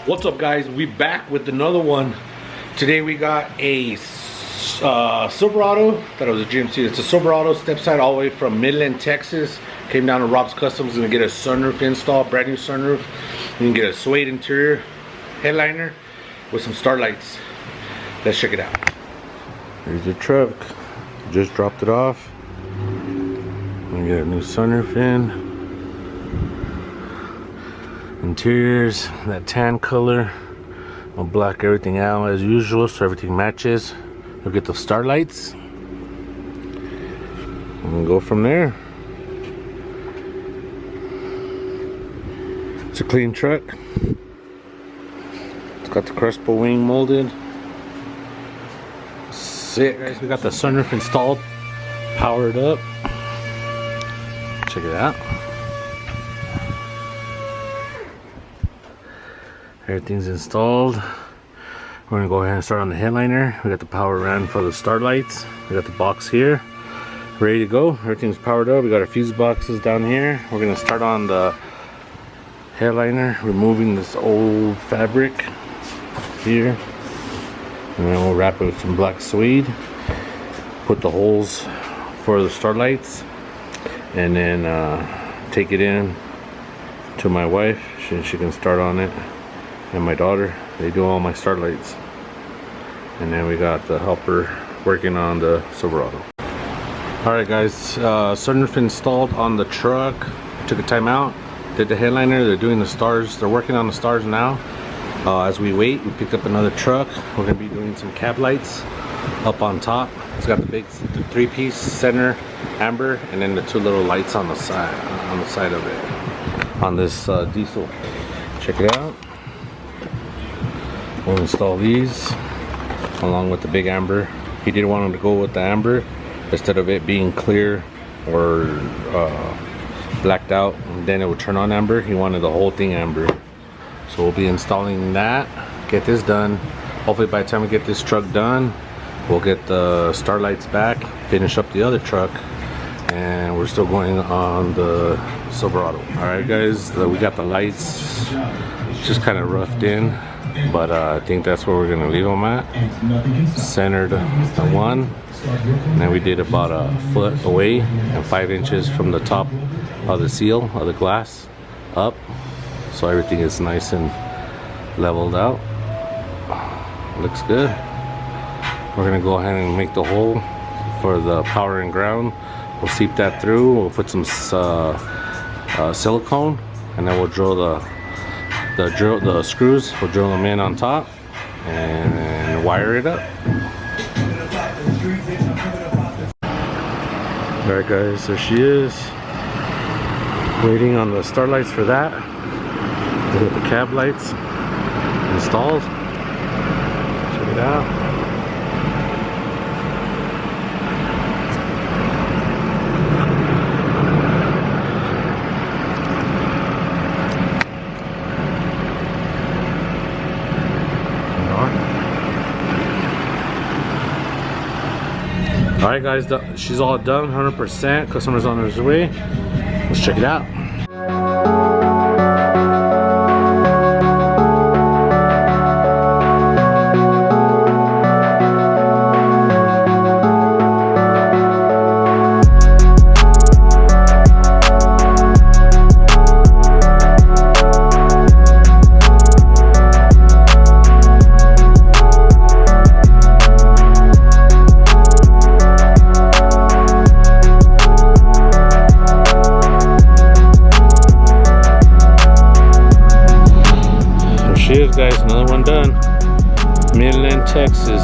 What's up, guys? We back with another one. Today we got a Silverado. Thought it was a GMC. It's a Silverado step side all the way from Midland, Texas. Came down to Rob's Customs. Gonna get a sunroof installed, brand new sunroof. You can get a suede interior headliner with some starlights. Let's check it out. Here's the truck. Just dropped it off. We get a new sunroof in. Interiors, that tan color. I'll black everything out as usual so everything matches. We'll get the starlights and we'll go from there. It's a clean truck. It's got the Crespo wing molded. Sick. Guys, we got the sunroof installed, powered up. Check it out. Everything's installed. We're gonna go ahead and start on the headliner. We got the power ran for the starlights. We got the box here, ready to go. Everything's powered up. We got our fuse boxes down here. We're gonna start on the headliner, removing this old fabric here, and then we'll wrap it with some black suede. Put the holes for the starlights, and then take it in to my wife. She can start on it. And my daughter, they do all my starlights. And then we got the helper working on the Silverado. Alright guys, sunroof installed on the truck. Took a time out, did the headliner. They're doing the stars, they're working on the stars now. As we wait, we picked up another truck. We're gonna be doing some cab lights up on top. It's got the big three-piece center amber, and then the two little lights on the side of it on this diesel. Check it out. We'll install these along with the big amber. He did want them to go with the amber instead of it being clear or blacked out, and then it would turn on amber. He wanted the whole thing amber. So we'll be installing that, get this done. Hopefully by the time we get this truck done, we'll get the starlights back, finish up the other truck, and we're still going on the Silverado. Alright guys, we got the lights just kind of roughed in. But I think that's where we're gonna leave them at. Centered one, and then we did about a foot away and 5 inches from the top of the seal of the glass up, so everything is nice and leveled out. Looks good. We're gonna go ahead and make the hole for the power and ground. We'll seep that through. We'll put some silicone, and then we'll drill the screws. We'll drill them in on top and wire it up. Alright guys, there she is. Waiting on the starlights for that. We got the cab lights installed. Check it out. Alright guys, she's all done, 100%. Customer's on his way. Let's check it out. Cheers guys, another one done. Midland, Texas.